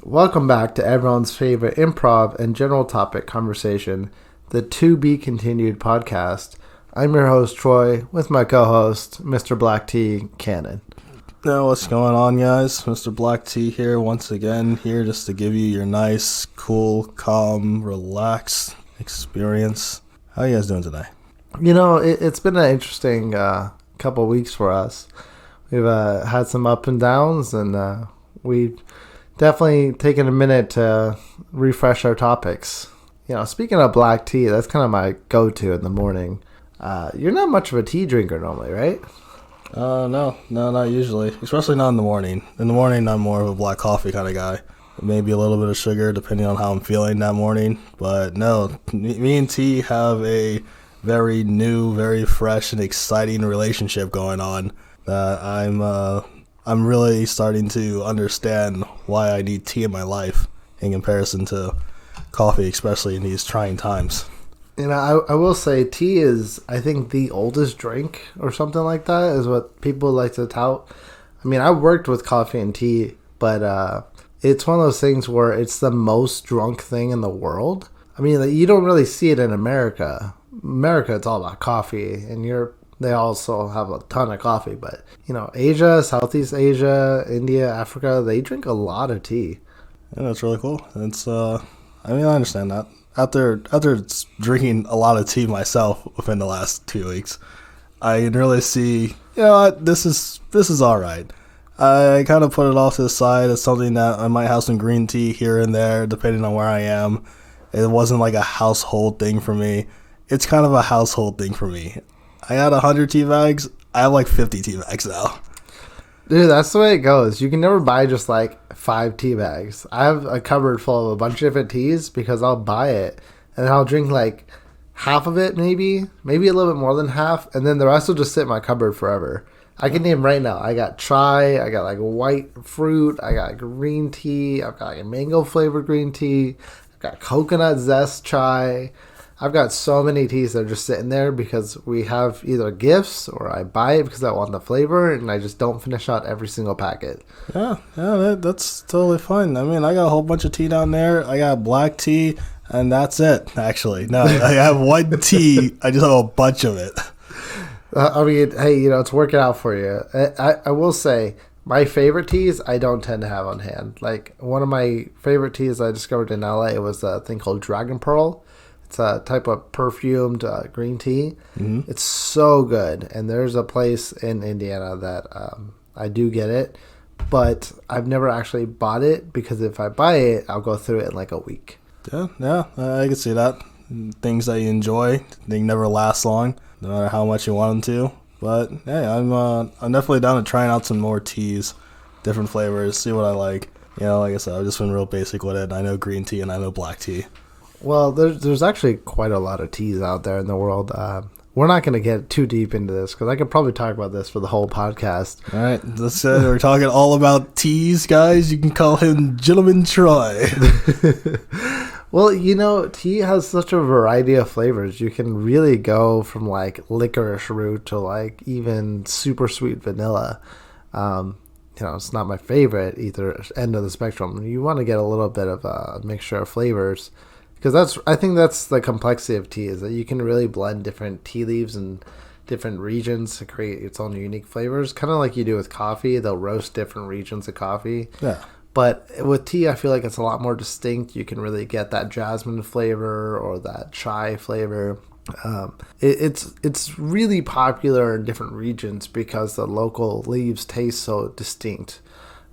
Welcome back to everyone's favorite improv and general topic conversation, the To Be Continued podcast. I'm your host, Troy, with my co-host, Mr. Black T. Cannon. Now, what's going on, guys? Mr. Black T here, once again, here just to give you your nice, cool, calm, relaxed experience. How are you guys doing today? You know, it's been an interesting couple of weeks for us. We've had some up and downs, and we've definitely taken a minute to refresh our topics. You know, speaking of black tea, that's kind of my go-to in the morning. You're not much of a tea drinker normally, right? No, not usually. Especially not in the morning. In the morning, I'm more of a black coffee kind of guy. Maybe a little bit of sugar, depending on how I'm feeling that morning. But no, me and tea have a very new, very fresh, and exciting relationship going on that I'm really starting to understand why I need tea in my life in comparison to coffee, especially in these trying times. You know, I will say tea is, I think, the oldest drink or something like that is what people like to tout. I mean, I worked with coffee and tea, but it's one of those things where it's the most drunk thing in the world. I mean, like, you don't really see it in America. America, it's all about coffee, and Europe, they also have a ton of coffee. But, you know, Asia, Southeast Asia, India, Africa, they drink a lot of tea. Yeah, that's really cool. It's I understand that. After drinking a lot of tea myself within the last 2 weeks, I can really see, you know what, this is all right. I kind of put it off to the side as something that I might have some green tea here and there, depending on where I am. It wasn't like a household thing for me. It's kind of a household thing for me. I had 100 tea bags. I have like 50 tea bags now. Dude, that's the way it goes. You can never buy just like 5 tea bags. I have a cupboard full of a bunch of different teas because I'll buy it and I'll drink like half of it, maybe a little bit more than half, and then the rest will just sit in my cupboard forever. I can name right now. I got chai, I got like white fruit, I got green tea, I've got like mango flavored green tea, I've got coconut zest chai. I've got so many teas that are just sitting there because we have either gifts or I buy it because I want the flavor and I just don't finish out every single packet. Yeah, that's totally fine. I mean, I got a whole bunch of tea down there. I got black tea, and that's it, actually. No, I have white tea. I just have a bunch of it. I mean, hey, you know, it's working out for you. I will say, my favorite teas I don't tend to have on hand. Like, one of my favorite teas I discovered in LA was a thing called Dragon Pearl. It's a type of perfumed green tea. Mm-hmm. It's so good. And there's a place in Indiana that I do get it. But I've never actually bought it because if I buy it, I'll go through it in like a week. Yeah, I can see that. Things that you enjoy, they never last long, no matter how much you want them to. But hey, I'm definitely down to trying out some more teas, different flavors, see what I like. You know, like I said, I've just been real basic with it. I know green tea and I know black tea. Well, there's actually quite a lot of teas out there in the world. We're not going to get too deep into this because I could probably talk about this for the whole podcast. All right, let's say we're talking all about teas, guys. You can call him Gentleman Troy. Well, you know, tea has such a variety of flavors. You can really go from like licorice root to like even super sweet vanilla. You know, it's not my favorite either end of the spectrum. You want to get a little bit of a mixture of flavors. Because I think that's the complexity of tea, is that you can really blend different tea leaves and different regions to create its own unique flavors. Kind of like you do with coffee. They'll roast different regions of coffee. Yeah. But with tea, I feel like it's a lot more distinct. You can really get that jasmine flavor or that chai flavor. It's really popular in different regions because the local leaves taste so distinct.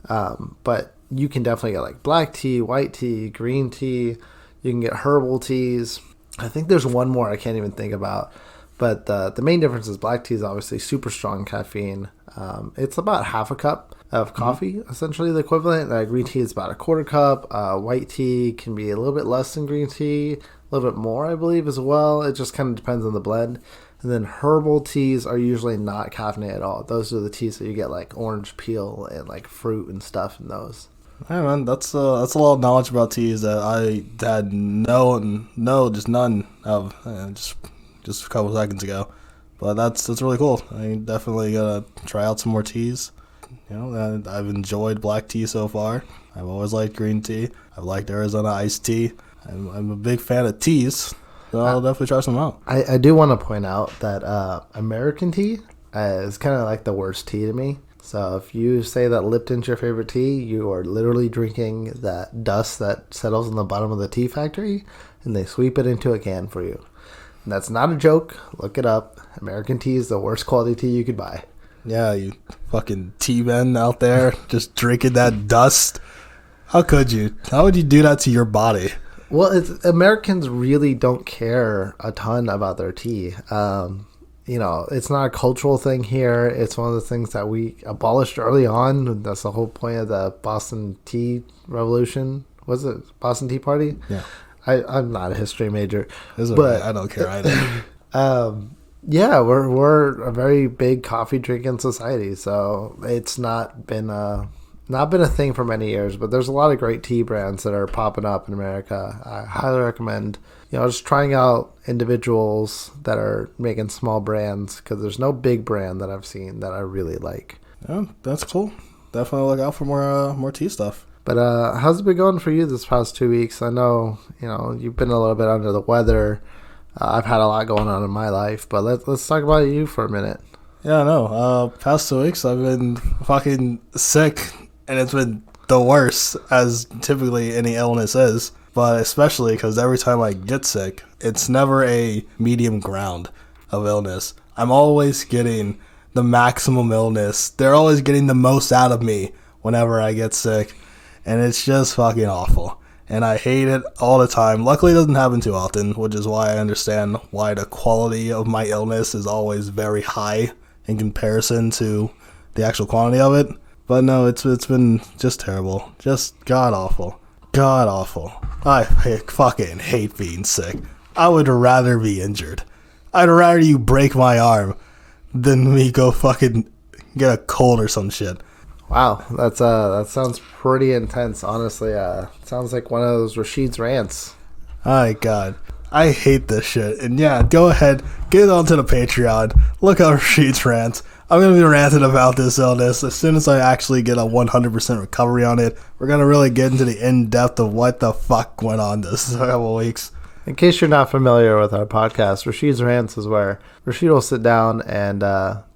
But you can definitely get like black tea, white tea, green tea. You can get herbal teas. I think there's one more I can't even think about. But the main difference is black tea is obviously super strong caffeine. It's about half a cup of coffee, essentially the equivalent. Green tea is about a quarter cup. White tea can be a little bit less than green tea, a little bit more, I believe, as well. It just kind of depends on the blend. And then herbal teas are usually not caffeinated at all. Those are the teas that you get like orange peel and like fruit and stuff in those. Hey man, that's a lot of knowledge about teas that I had just none of just a couple seconds ago. But that's really cool. I definitely gotta try out some more teas. You know, I've enjoyed black tea so far. I've always liked green tea. I've liked Arizona iced tea. I'm a big fan of teas, so I'll definitely try some out. I do want to point out that American tea is kind of like the worst tea to me. So if you say that Lipton's your favorite tea, you are literally drinking that dust that settles in the bottom of the tea factory, and they sweep it into a can for you. And that's not a joke. Look it up. American tea is the worst quality tea you could buy. Yeah, you fucking tea men out there just drinking that dust. How could you? How would you do that to your body? Well, Americans really don't care a ton about their tea. It's not a cultural thing here. It's one of the things that we abolished early on. That's the whole point of the Boston Tea Revolution. Was it Boston Tea Party? Yeah. I'm not a history major. But I don't care either. Yeah, we're a very big coffee drinking society, so it's not been a thing for many years. But there's a lot of great tea brands that are popping up in America. I highly recommend just trying out individuals that are making small brands, because there's no big brand that I've seen that I really like. Yeah, that's cool. Definitely look out for more tea stuff. But how's it been going for you this past 2 weeks? I know you've been a little bit under the weather. I've had a lot going on in my life, but let's talk about you for a minute. Yeah, I know. Past 2 weeks I've been fucking sick, and it's been the worst, as typically any illness is. But especially because every time I get sick, it's never a medium ground of illness. I'm always getting the maximum illness. They're always getting the most out of me whenever I get sick, and it's just fucking awful. And I hate it all the time. Luckily, it doesn't happen too often, which is why I understand why the quality of my illness is always very high in comparison to the actual quantity of it. But no, it's been just terrible. Just god-awful. God-awful. I fucking hate being sick. I would rather be injured. I'd rather you break my arm than me go fucking get a cold or some shit. Wow, that sounds pretty intense, honestly. Sounds like one of those Rashid's rants. My God. I hate this shit. And yeah, go ahead, get onto the Patreon, look up Rashid's rants. I'm going to be ranting about this illness. As soon as I actually get a 100% recovery on it, we're going to really get into the in-depth of what the fuck went on this couple weeks. In case you're not familiar with our podcast, Rashid's Rants is where Rashid will sit down and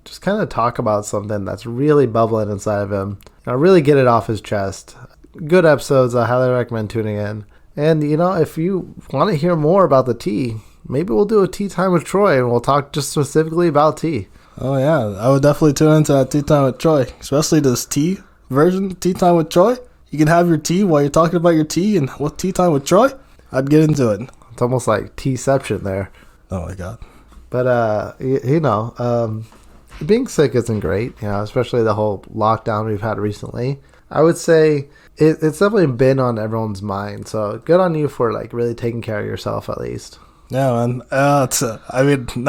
just kind of talk about something that's really bubbling inside of him. Really get it off his chest. Good episodes. I highly recommend tuning in. And, if you want to hear more about the tea, maybe we'll do a Tea Time with Troy and we'll talk just specifically about tea. Oh, yeah. I would definitely tune into that Tea Time with Troy, especially this tea version, Tea Time with Troy. You can have your tea while you're talking about your tea and what Tea Time with Troy. I'd get into it. It's almost like Tea-ception there. Oh, my God. But, being sick isn't great, especially the whole lockdown we've had recently. I would say it's definitely been on everyone's mind. So good on you for really taking care of yourself at least. Yeah, man. Not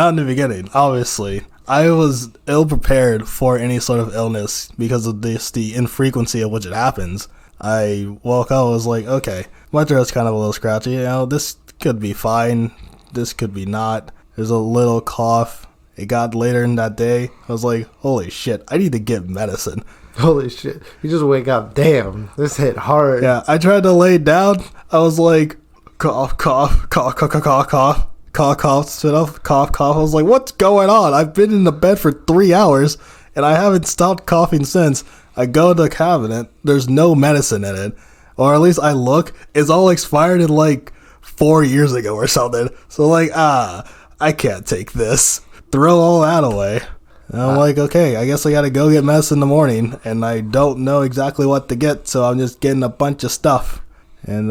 in the beginning, obviously. I was ill prepared for any sort of illness because of the infrequency of which it happens. I woke up, I was like, okay, my throat's kind of a little scratchy. This could be fine. This could be not. There's a little cough. It got later in that day. I was like, holy shit, I need to get medicine. Holy shit. You just wake up, damn, this hit hard. Yeah, I tried to lay down. I was like, cough, cough, cough, cough, cough, cough, cough, cough, cough, spit off, cough, cough. I was like, what's going on? I've been in the bed for 3 hours, and I haven't stopped coughing since. I go to the cabinet. There's no medicine in it. Or at least I look. It's all expired in 4 years ago or something. So I can't take this. Throw all that away. And I'm like, okay, I guess I gotta go get medicine in the morning, and I don't know exactly what to get, so I'm just getting a bunch of stuff. And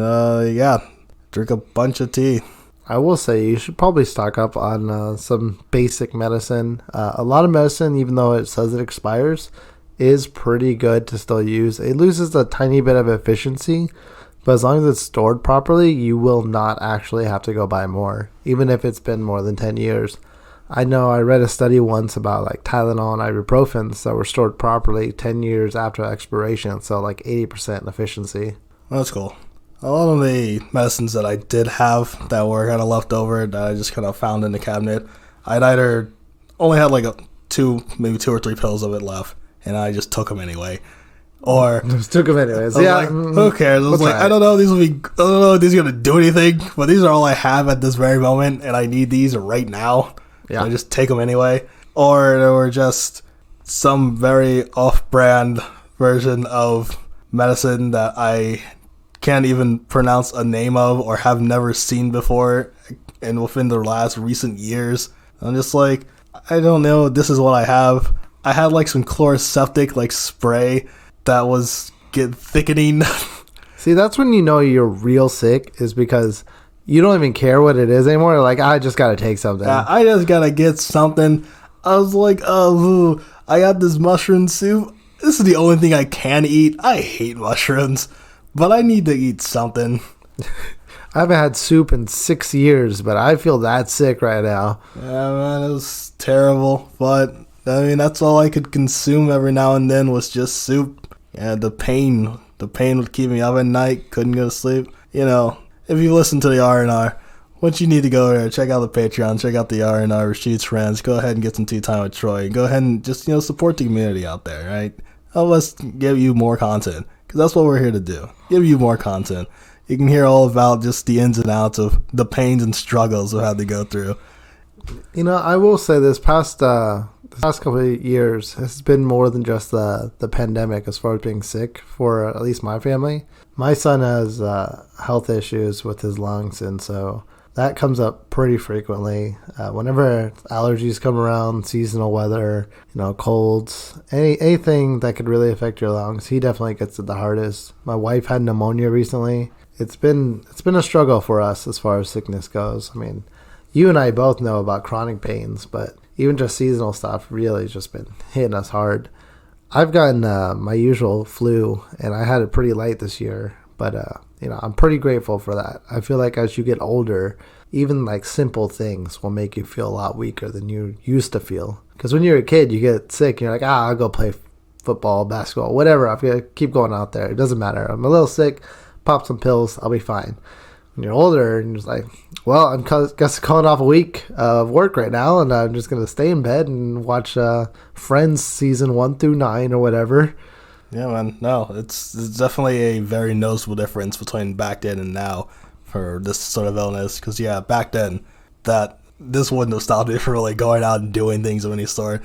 drink a bunch of tea. I will say you should probably stock up on some basic medicine. A lot of medicine, even though it says it expires, is pretty good to still use. It loses a tiny bit of efficiency, but as long as it's stored properly, you will not actually have to go buy more, even if it's been more than 10 years. I know I read a study once about Tylenol and ibuprofen that were stored properly 10 years after expiration, so 80% efficiency. That's cool. A lot of the medicines that I did have that were kind of left over that I just kind of found in the cabinet, I'd either only had maybe two or three pills of it left, and I just took them anyway. Or Just took them anyways. I was Yeah. like, who cares? I was we'll like, try I don't know. I don't know if these are gonna do anything, but these are all I have at this very moment, and I need these right now. Yeah. So I just take them anyway. Or there were just some very off-brand version of medicine that I can't even pronounce a name of or have never seen before, and within the last recent years. I'm just like, I don't know. This is what I have. I had like some chloroseptic like spray that was get thickening. See, that's when you know you're real sick, is because you don't even care what it is anymore. You're like, I just got to take something. I just gotta get something. I was like, oh, I got this mushroom soup. This is the only thing I can eat. I hate mushrooms, but I need to eat something. I haven't had soup in 6 years, but I feel that sick right now. Yeah, man, it was terrible. But, I mean, that's all I could consume every now and then was just soup. Yeah, the pain would keep me up at night. Couldn't go to sleep. You know, if you listen to the R&R, what you need to go there, check out the Patreon, check out the R&R, Rashid's Friends. Go ahead and get some tea time with Troy. Go ahead and just, support the community out there, right? Help us give you more content, because that's what we're here to do. Give you more content. You can hear all about just the ins and outs of the pains and struggles we had to go through. I will say this past couple of years has been more than just the pandemic as far as being sick for at least my family. My son has health issues with his lungs, and so that comes up pretty frequently. Whenever allergies come around, seasonal weather, colds, anything that could really affect your lungs, he definitely gets it the hardest. My wife had pneumonia recently. It's been a struggle for us as far as sickness goes. I mean, you and I both know about chronic pains, but even just seasonal stuff really has just been hitting us hard. I've gotten my usual flu, and I had it pretty light this year, but I'm pretty grateful for that. I feel like as you get older, even like simple things will make you feel a lot weaker than you used to feel. Because when you're a kid, you get sick, and you're like, I'll go play football, basketball, whatever. I'm going to keep going out there. It doesn't matter. I'm a little sick, pop some pills, I'll be fine. When you're older, and you're just like, well, I'm guess calling off a week of work right now, and I'm just going to stay in bed and watch Friends season 1 through 9 or whatever. Yeah, man. No, it's definitely a very noticeable difference between back then and now for this sort of illness. Because, yeah, back then, this wouldn't have stopped me from really going out and doing things of any sort.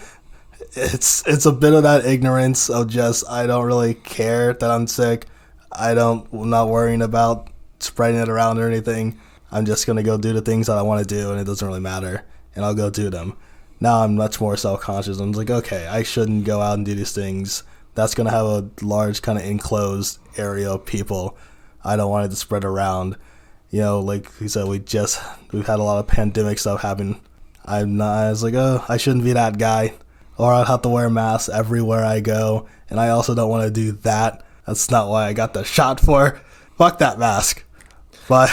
It's a bit of that ignorance of just, I don't really care that I'm sick. I'm not worrying about spreading it around or anything. I'm just going to go do the things that I want to do, and it doesn't really matter. And I'll go do them. Now I'm much more self-conscious. I'm like, okay, I shouldn't go out and do these things. That's going to have a large kind of enclosed area of people. I don't want it to spread around. Like we said, we've had a lot of pandemic stuff happen. I was like, I shouldn't be that guy. Or I'd have to wear a mask everywhere I go. And I also don't want to do that. That's not why I got the shot for. Fuck that mask. But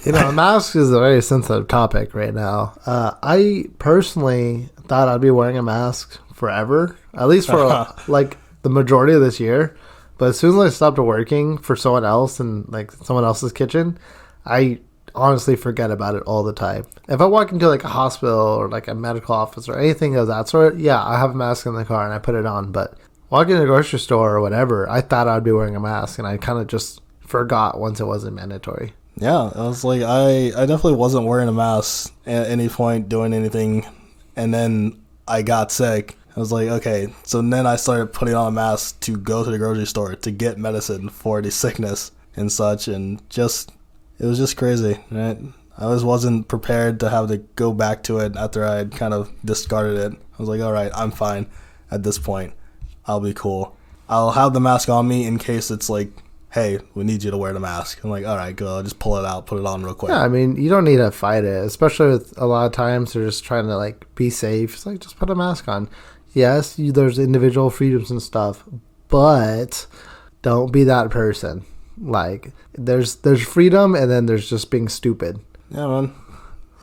a mask is a very sensitive topic right now. I personally thought I'd be wearing a mask forever, at least for like the majority of this year. But as soon as I stopped working for someone else in like someone else's kitchen, I honestly forget about it all the time. If I walk into like a hospital or like a medical office or anything of that sort, yeah, I have a mask in the car and I put it on. But walking to the grocery store or whatever, I thought I'd be wearing a mask, and I kind of just forgot once it wasn't mandatory. Yeah, I was like, I definitely wasn't wearing a mask at any point doing anything. And then I got sick. I was like, okay. So then I started putting on a mask to go to the grocery store to get medicine for the sickness and such. And it was just crazy, right? I wasn't prepared to have to go back to it after I had kind of discarded it. I was like, all right, I'm fine at this point. I'll be cool. I'll have the mask on me in case it's like, hey, we need you to wear the mask. I'm like, all right, go. I'll just pull it out, put it on real quick. Yeah, I mean, you don't need to fight it, especially with a lot of times they're just trying to like be safe. It's like, just put a mask on. Yes, there's individual freedoms and stuff, but don't be that person. Like, there's freedom, and then there's just being stupid. Yeah, man.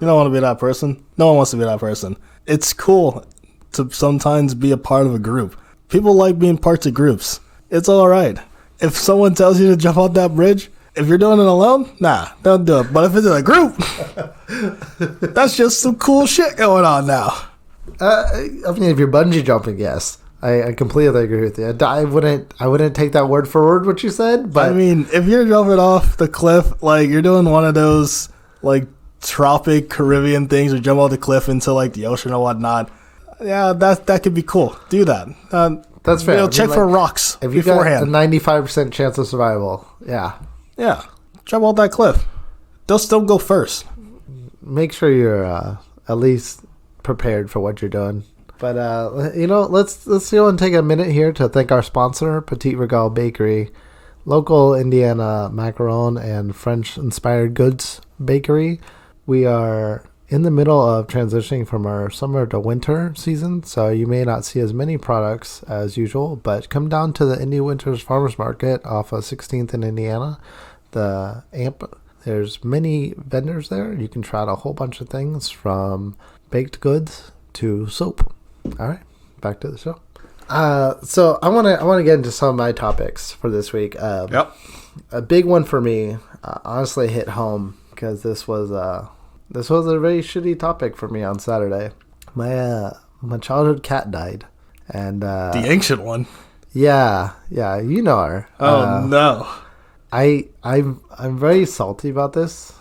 You don't want to be that person. No one wants to be that person. It's cool to sometimes be a part of a group. People like being parts of groups. It's all right. If someone tells you to jump off that bridge, if you're doing it alone, nah, don't do it. But if it's in a group, that's just some cool shit going on now. I mean, if you're bungee jumping, yes. I completely agree with you. I wouldn't take that word for word what you said, but I mean, if you're jumping off the cliff, like you're doing one of those like tropic Caribbean things, or jump off the cliff into like the ocean or whatnot, yeah, that could be cool. Do that. that's fair. Check for rocks if you got a beforehand. 95% chance of survival, Yeah, jump off that cliff. Just don't go first. make sure you're at least prepared for what you're doing. But let's go and take a minute here to thank our sponsor, Petit Regal Bakery, local Indiana macaron and French-inspired goods bakery. We are in the middle of transitioning from our summer to winter season, so you may not see as many products as usual, but come down to the Indy Winters Farmers Market off of 16th in Indiana. The AMP, there's many vendors there. You can try out a whole bunch of things from baked goods to soap. All right, back to the show. So I want to get into some of my topics for this week. Yep. A big one for me, honestly, hit home because this was a very shitty topic for me on Saturday. My childhood cat died, and The ancient one. yeah, you know her. Oh no. I'm very salty about this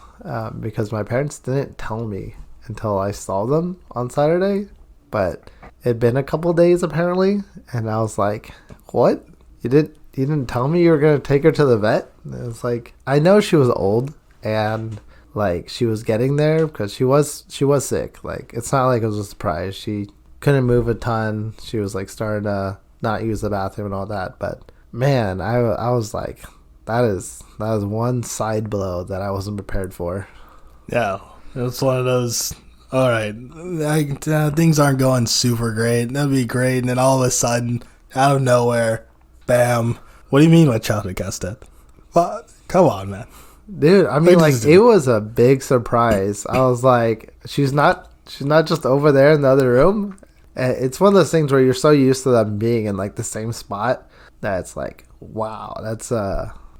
because my parents didn't tell me until I saw them on Saturday, but it'd been a couple days apparently, and I was like, "What? You didn't tell me you were gonna take her to the vet?" And it's like, I know she was old and like she was getting there because she was sick. Like it's not like it was a surprise. She couldn't move a ton. She was like starting to not use the bathroom and all that. But man, I was like, that is one side blow that I wasn't prepared for. Yeah, it's one of those. All right, things aren't going super great. That'd be great, and then all of a sudden, out of nowhere, bam! What do you mean my childhood cat's dead? But come on, man. Dude, I mean, like, it was a big surprise. I was like, she's not just over there in the other room. It's one of those things where you're so used to them being in like the same spot that it's like, wow,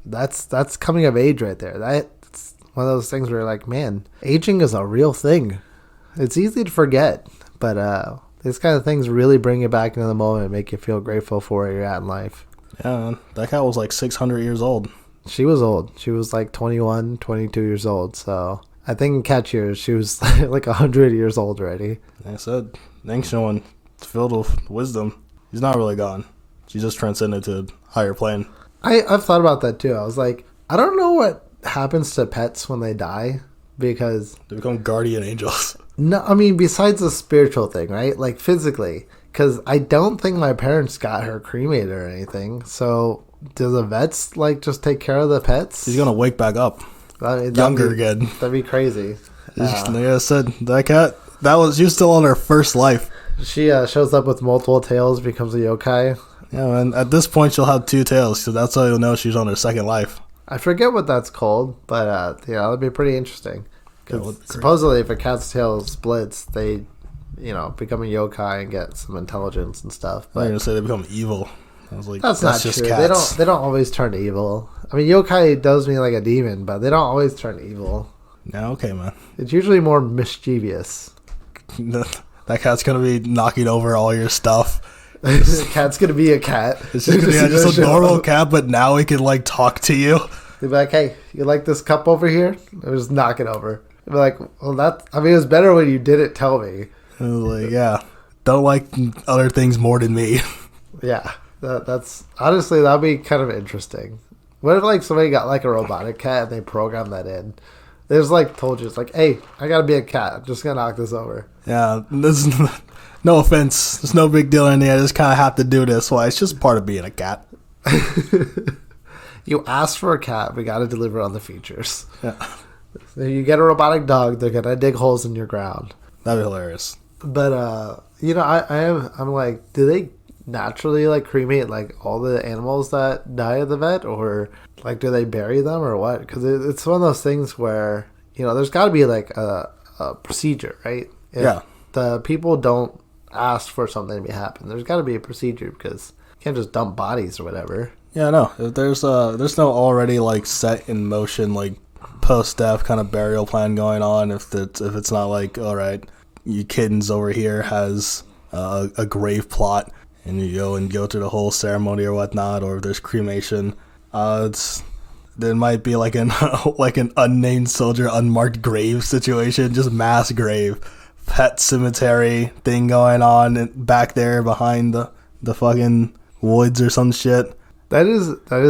that's coming of age right there. That's one of those things where you're like, man, aging is a real thing. It's easy to forget, but these kind of things really bring you back into the moment and make you feel grateful for where you're at in life. Yeah, man. That cat was like 600 years old. She was old. She was like 21, 22 years old. So I think in cat years, she was like 100 years old already. Like I said, the ancient one, filled with wisdom. She's not really gone. She just transcended to a higher plane. I've thought about that too. I was like, I don't know what happens to pets when they die because They become guardian angels. no, I mean besides the spiritual thing, right? Like physically, because I don't think my parents got her cremated or anything. So do the vets like just take care of the pets? She's gonna wake back up, younger again. That'd be crazy. Like I said, that cat, she was still on her first life. She shows up with multiple tails, becomes a yokai. Yeah, man. At this point, she'll have 2 tails, so that's how you'll know she's on her second life. I forget what that's called, but that'd be pretty interesting. That would Because be great. supposedly, if a cat's tail splits, they, become a yokai and get some intelligence and stuff. I'm But gonna say they become evil. I was like, that's not just true. cats. They don't always turn evil. I mean, yokai does mean like a demon, but they don't always turn evil. Yeah, okay, man. It's usually more mischievous. That cat's gonna be knocking over all your stuff. The cat's gonna be a cat. It's just gonna be just a normal cat, but now it can like talk to you. They'd be like, "Hey, you like this cup over here?" Or just knock it over. They'd be like, "Well, it was better when you didn't tell me." And I was like, yeah, don't like other things more than me. Yeah, that's honestly that'd be kind of interesting. What if like somebody got like a robotic cat and they programmed that in? They just like told you, it's like, "Hey, I gotta be a cat. I'm just gonna knock this over." Yeah, this is no offense. It's no big deal in there. I just kind of have to do this. Why? It's just part of being a cat. You asked for a cat. We gotta deliver on the features. Yeah, If you get a robotic dog, they're gonna dig holes in your ground. that'd be hilarious. But I'm like, do they naturally like cremate like all the animals that die at the vet, or like do they bury them or what? Because it's one of those things where there's got to be like a procedure, right? If Yeah. the people don't ask for something to happen, there's got to be a procedure because you can't just dump bodies or whatever. Yeah, no. If there's no already like set in motion like post-death kind of burial plan going on. If it's not like, all right, you kittens over here has a grave plot, and you go through the whole ceremony or whatnot, or if there's cremation, there might be like an like an unnamed soldier unmarked grave situation, just mass grave, pet cemetery thing going on back there behind the fucking woods or some shit. That is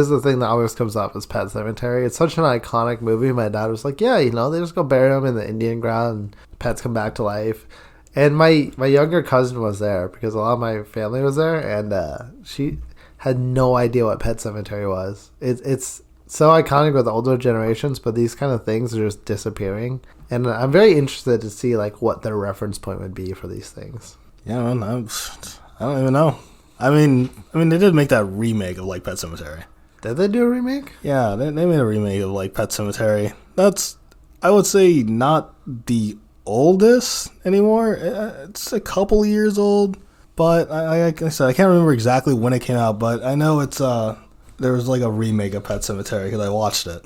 the thing that always comes up is Pet Sematary. It's such an iconic movie. My dad was like, yeah, they just go bury them in the Indian ground and pets come back to life. And my younger cousin was there because a lot of my family was there, and she had no idea what Pet Sematary was. It's so iconic with the older generations, but these kind of things are just disappearing. And I'm very interested to see like what their reference point would be for these things. Yeah, man, I don't even know. I mean, they did make that remake of like Pet Sematary. Did they do a remake? Yeah, they made a remake of like Pet Sematary. That's, I would say, not the oldest anymore. It's a couple years old, but like I said, I can't remember exactly when it came out, but I know it's there was like a remake of Pet Sematary because I watched it.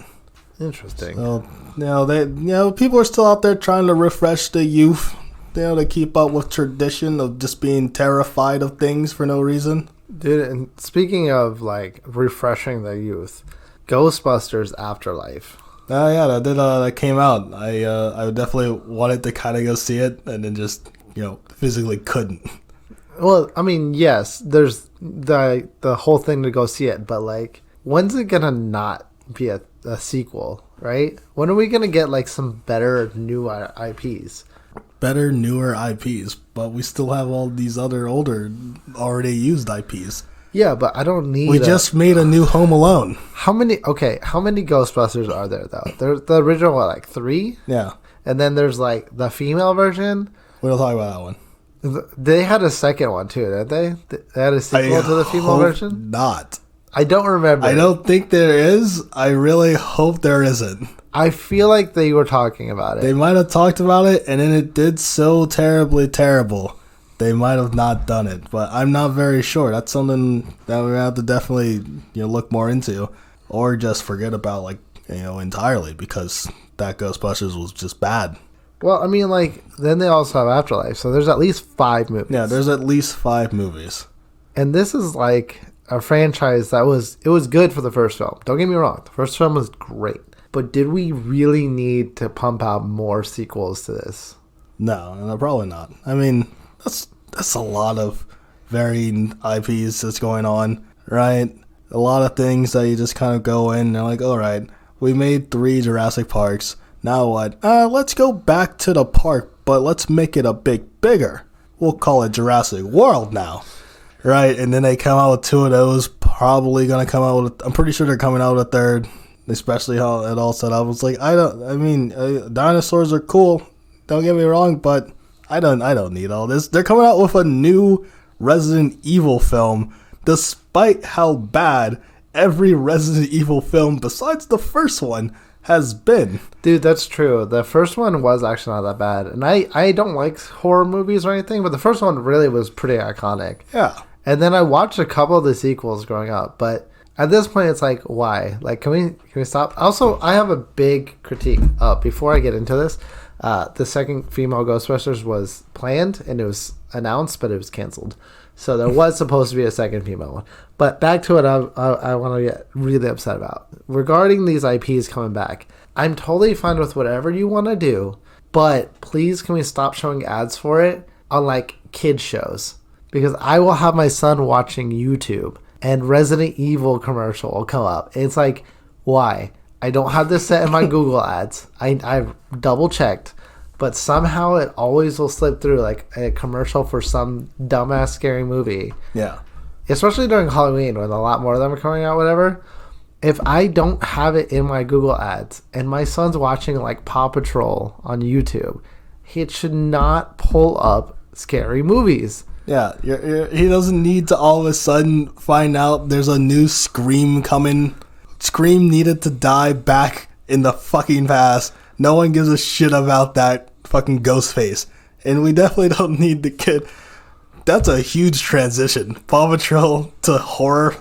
Interesting. So people are still out there trying to refresh the youth. To keep up with tradition of just being terrified of things for no reason. Dude, and speaking of like refreshing the youth, Ghostbusters Afterlife. Oh yeah, that came out. I definitely wanted to kind of go see it, and then just physically couldn't. Well, I mean, yes, there's the whole thing to go see it, but like, when's it gonna not be a sequel, right? When are we gonna get like some better new IPs? Better, newer IPs, but we still have all these other older, already used IPs. Yeah, but I don't need. We just made a new Home Alone. How many Ghostbusters are there though? There's the original, like 3? Yeah. And then there's like the female version. We don't talk about that one. They had a second one too, didn't they? They had a sequel to the female version? Not. I don't remember. I don't think there is. I really hope there isn't. I feel like they were talking about it. They might have talked about it, and then it did so terribly terrible. They might have not done it, but I'm not very sure. That's something that we have to definitely look more into, or just forget about entirely, because that Ghostbusters was just bad. Well, I mean, like, then they also have Afterlife, so there's at least 5 movies. Yeah, there's at least 5 movies. And this is like a franchise that was good for the first film. Don't get me wrong, the first film was great. But did we really need to pump out more sequels to this? No, probably not. I mean, that's a lot of varying IPs that's going on, right? A lot of things that you just kind of go in and they're like, all right, we made 3 Jurassic Parks. Now what? Let's go back to the park, but let's make it a bit bigger. We'll call it Jurassic World now. Right? And then they come out with 2 of those, probably going to come out with, I'm pretty sure they're coming out with a 3rd. Especially how it all set up. I was like, dinosaurs are cool. Don't get me wrong, but I don't need all this. They're coming out with a new Resident Evil film, despite how bad every Resident Evil film besides the first one has been. Dude, that's true. The first one was actually not that bad. And I don't like horror movies or anything, but the first one really was pretty iconic. Yeah. And then I watched a couple of the sequels growing up, but at this point, it's like, why? Like, can we stop? Also, I have a big critique. Before I get into this, the second female Ghostbusters was planned and it was announced, but it was canceled. So there was supposed to be a second female one. But back to what I want to get really upset about. Regarding these IPs coming back, I'm totally fine with whatever you want to do, but please can we stop showing ads for it on like kids shows? Because I will have my son watching YouTube and Resident Evil commercial will come up. It's like, why? I don't have this set in my Google ads. I've double checked, but somehow it always will slip through like a commercial for some dumbass scary movie. Yeah. Especially during Halloween when a lot more of them are coming out, whatever. If I don't have it in my Google ads and my son's watching like Paw Patrol on YouTube, it should not pull up scary movies. Yeah, he doesn't need to all of a sudden find out there's a new Scream coming. Scream needed to die back in the fucking past. No one gives a shit about that fucking Ghostface. And we definitely don't need the kid. That's a huge transition. Paw Patrol to horror.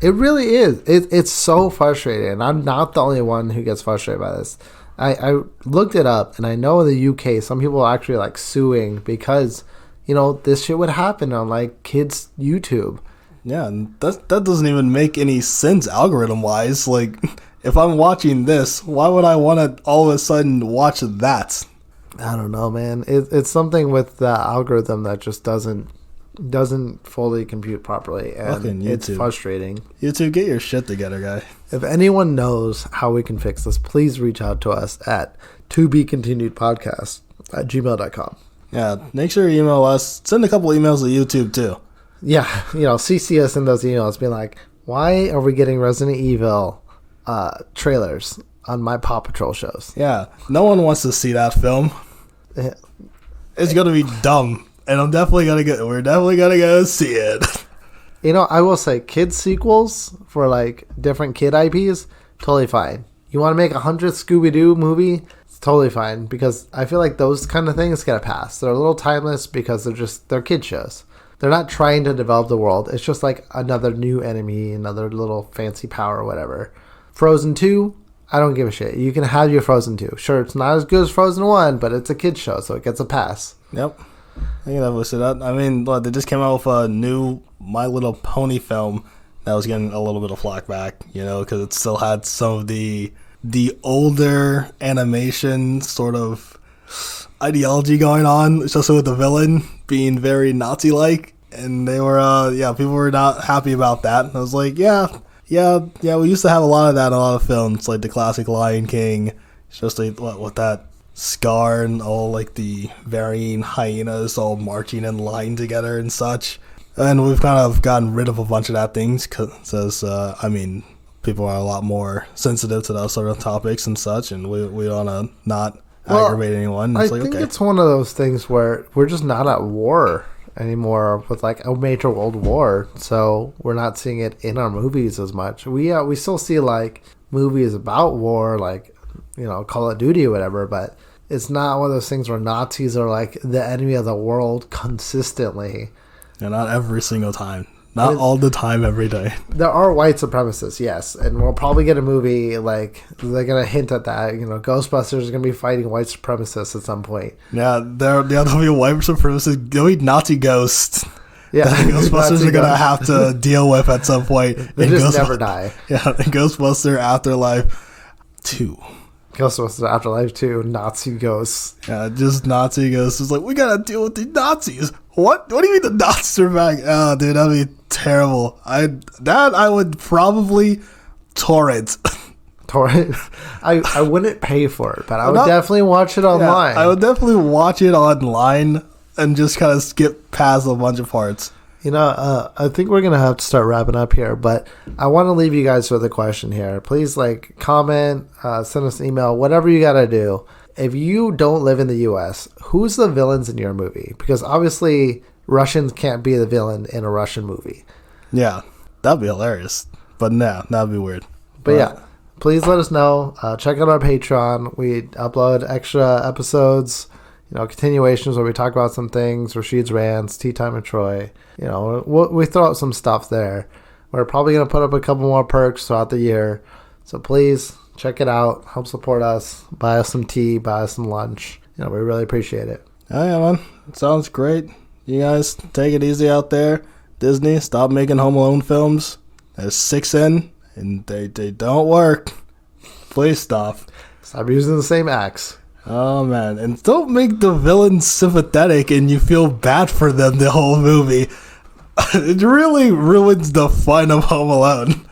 It really is. It's so frustrating. And I'm not the only one who gets frustrated by this. I looked it up, and I know in the UK, some people are actually like suing because this shit would happen on like kids' YouTube. Yeah, and that doesn't even make any sense algorithm wise. Like, if I'm watching this, why would I want to all of a sudden watch that? I don't know, man. It's something with the algorithm that just doesn't fully compute properly, and it's frustrating. YouTube, get your shit together, guy. If anyone knows how we can fix this, please reach out to us at tobecontinuedpodcast@gmail.com. Yeah, make sure you email us. Send a couple emails to YouTube too. Yeah, CC us in those emails, being like, why are we getting Resident Evil trailers on my Paw Patrol shows? Yeah, no one wants to see that film. It's gonna be dumb, and we're definitely gonna go see it. I will say, kid sequels for like different kid IPs, totally fine. You want to make 100th Scooby-Doo movie? It's totally fine, because I feel like those kind of things get a pass. They're a little timeless because they're kid shows. They're not trying to develop the world. It's just like another new enemy, another little fancy power, whatever. Frozen 2, I don't give a shit. You can have your Frozen 2. Sure, it's not as good as Frozen 1, but it's a kid's show, so it gets a pass. Yep. I can definitely see that. I mean, look, they just came out with a new My Little Pony film that was getting a little bit of flack back, because it still had some of the older animation sort of ideology going on, especially with the villain being very Nazi-like, and they were, people were not happy about that. I was like, yeah, we used to have a lot of that in a lot of films, like the classic Lion King, especially with that Scar and all like the varying hyenas all marching in line together and such. And we've kind of gotten rid of a bunch of that things because, people are a lot more sensitive to those sort of topics and such, and we want to not aggravate anyone. It's I think it's one of those things where we're just not at war anymore with like a major world war, so we're not seeing it in our movies as much. We still see like movies about war, like Call of Duty or whatever, but it's not one of those things where Nazis are like the enemy of the world consistently. Yeah, not every single time. Not all the time, every day. There are white supremacists, yes, and we'll probably get a movie like they're gonna hint at that. Ghostbusters is gonna be fighting white supremacists at some point. Yeah, there'll be white supremacists. There'll be Nazi ghosts. Yeah, that Ghostbusters are gonna have to deal with at some point. They just never die. Yeah, in Ghostbuster Afterlife 2. Ghostbusters Afterlife 2, Nazi ghosts. Yeah, just Nazi ghosts. It's like, we gotta deal with the Nazis. What do you mean the Nazis are back? Oh, dude, that'd be terrible. I would probably torrent. I wouldn't pay for it, but I would definitely watch it online. Yeah, I would definitely watch it online and just kind of skip past a bunch of parts. I think we're going to have to start wrapping up here, but I want to leave you guys with a question here. Please, comment, send us an email, whatever you got to do. If you don't live in the U.S., who's the villains in your movie? Because obviously Russians can't be the villain in a Russian movie. Yeah, that'd be hilarious. But no, that'd be weird. But yeah, please let us know. Check out our Patreon. We upload extra episodes, continuations where we talk about some things, Rashid's rants, Tea Time with Troy. We throw out some stuff there. We're probably going to put up a couple more perks throughout the year. So please check it out. Help support us. Buy us some tea. Buy us some lunch. We really appreciate it. Oh, yeah, man. Sounds great. You guys take it easy out there. Disney, stop making Home Alone films. There's 6 in, and they don't work. Please stop. Stop using the same acts. Oh, man. And don't make the villains sympathetic and you feel bad for them the whole movie. It really ruins the fun of Home Alone.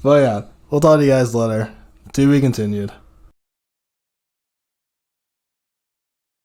But yeah, we'll talk to you guys later. To be continued.